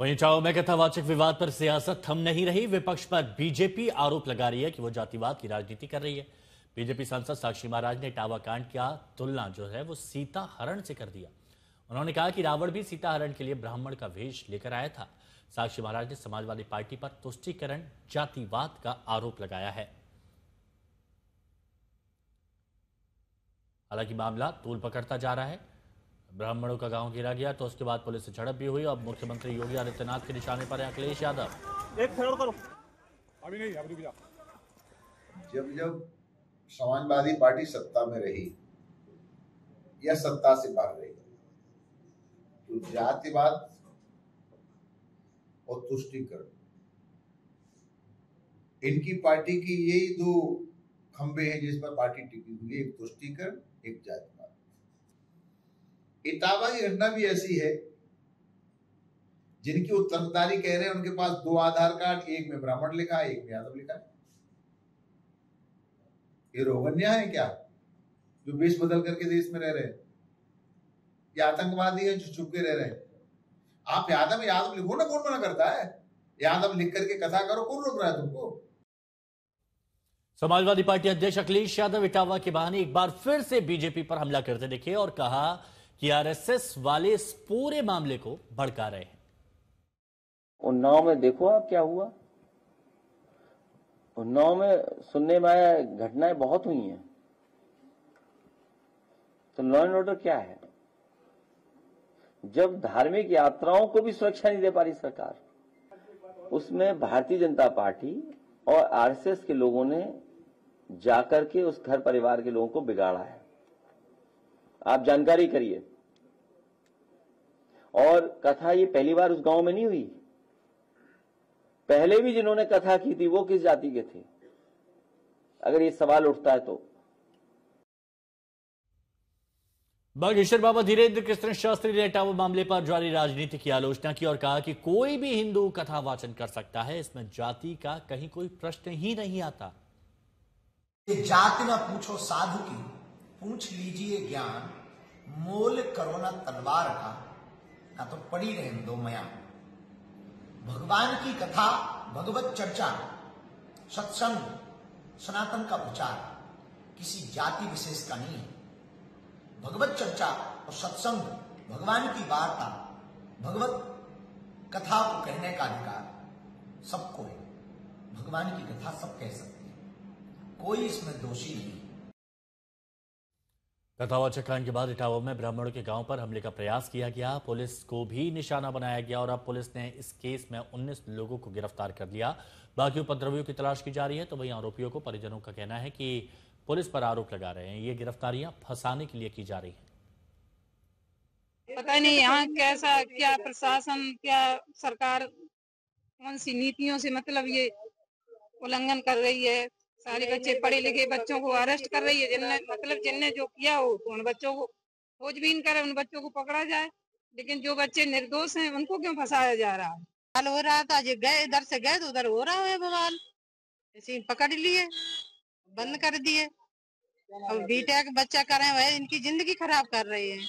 वहीं इटावा में कथावाचक विवाद पर सियासत थम नहीं रही। विपक्ष पर बीजेपी आरोप लगा रही है कि वो जातिवाद की राजनीति कर रही है। बीजेपी सांसद साक्षी महाराज ने इटावा कांड का तुलना जो है वो सीता हरण से कर दिया। उन्होंने कहा कि रावण भी सीता हरण के लिए ब्राह्मण का वेश लेकर आया था। साक्षी महाराज ने समाजवादी पार्टी पर तुष्टीकरण जातिवाद का आरोप लगाया है। हालांकि मामला तूल पकड़ता जा रहा है। ब्राह्मणों का गांव घेरा गया तो उसके बाद पुलिस से झड़प भी हुई। अब मुख्यमंत्री योगी आदित्यनाथ के निशाने पर है अखिलेश यादव। एक खड़ा करो। अभी नहीं, अभी रुक जा। जब समाजवादी पार्टी सत्ता में रही या सत्ता से बाहर रही तो जातिवाद और तुष्टीकरण, इनकी पार्टी की यही दो खंबे हैं जिस पर पार्टी टिकी हुई है, एक तुष्टीकरण, एक जातिवाद। इटावा की घटना भी ऐसी है, जिनकी उत्तराधिकारी कह रहे हैं उनके पास दो आधार कार्ड, एक में ब्राह्मण लिखा है, एक में यादव लिखा है। ये रोगन्या है क्या, जो वेश बदल करके देश में रह रहे हैं? ये आतंकवादी है जो छुप के रह रहे हैं? आप यादव लिखो ना, कौन मना करता है? यादव लिख करके कथा करो, कौन रोक रहा है तुमको? समाजवादी पार्टी अध्यक्ष अखिलेश यादव इटावा के बहाने एक बार फिर से बीजेपी पर हमला करते दिखे और कहा कि आरएसएस वाले इस पूरे मामले को भड़का रहे हैं। उन्नाव में देखो आप क्या हुआ। उन्नाव में सुनने में आया घटनाएं बहुत हुई हैं। तो लॉ एंड ऑर्डर क्या है? जब धार्मिक यात्राओं को भी सुरक्षा नहीं दे पा रही सरकार, उसमें भारतीय जनता पार्टी और आरएसएस के लोगों ने जाकर के उस घर परिवार के लोगों को बिगाड़ा है। आप जानकारी करिए। और कथा ये पहली बार उस गांव में नहीं हुई। पहले भी जिन्होंने कथा की थी वो किस जाति के थे, अगर ये सवाल उठता है तो। बागेश्वर बाबा धीरेन्द्र कृष्ण शास्त्री ने इटावा मामले पर जारी राजनीति की आलोचना की और कहा कि कोई भी हिंदू कथा वाचन कर सकता है, इसमें जाति का कहीं कोई प्रश्न ही नहीं आता। जाति न पूछो साधु की, पूछ लीजिए ज्ञान, मोल करो न तलवार का, ना तो पड़ी रहे दो मया। भगवान की कथा, भगवत चर्चा, सत्संग, सनातन का प्रचार किसी जाति विशेष का नहीं है। भगवत चर्चा और सत्संग, भगवान की वार्ता, भगवत कथा को कहने का अधिकार सबको है। भगवान की कथा सब कह सकते हैं, कोई इसमें दोषी नहीं। कथावाचक कांड के बाद इटावा में ब्राह्मणों के गांव पर हमले का प्रयास किया गया। पुलिस को भी निशाना बनाया गया और अब पुलिस ने इस केस में 19 लोगों को गिरफ्तार कर लिया। बाकी उपद्रवियों की तलाश की जा रही है। तो वहीं आरोपियों को परिजनों का कहना है कि पुलिस पर आरोप लगा रहे हैं, ये गिरफ्तारियां फंसाने के लिए की जा रही हैं। पता नहीं यहाँ कैसा क्या प्रशासन, क्या सरकार कौन सी नीतियों से मतलब ये उल्लंघन कर रही है। सारे बच्चे पढ़े लिखे बच्चों को अरेस्ट कर रही है, जिनने जो किया हो तो उन बच्चों को खोजबीन करे, उन बच्चों को पकड़ा जाए। लेकिन जो बच्चे निर्दोष हैं उनको क्यों फंसाया जा रहा है? हाल हो रहा था, जो गए इधर से गए तो उधर हो रहा है बवाल। ऐसे पकड़ लिए, बंद कर दिए और बीटेक बच्चा कर रहे हैं, इनकी जिंदगी खराब कर रहे हैं।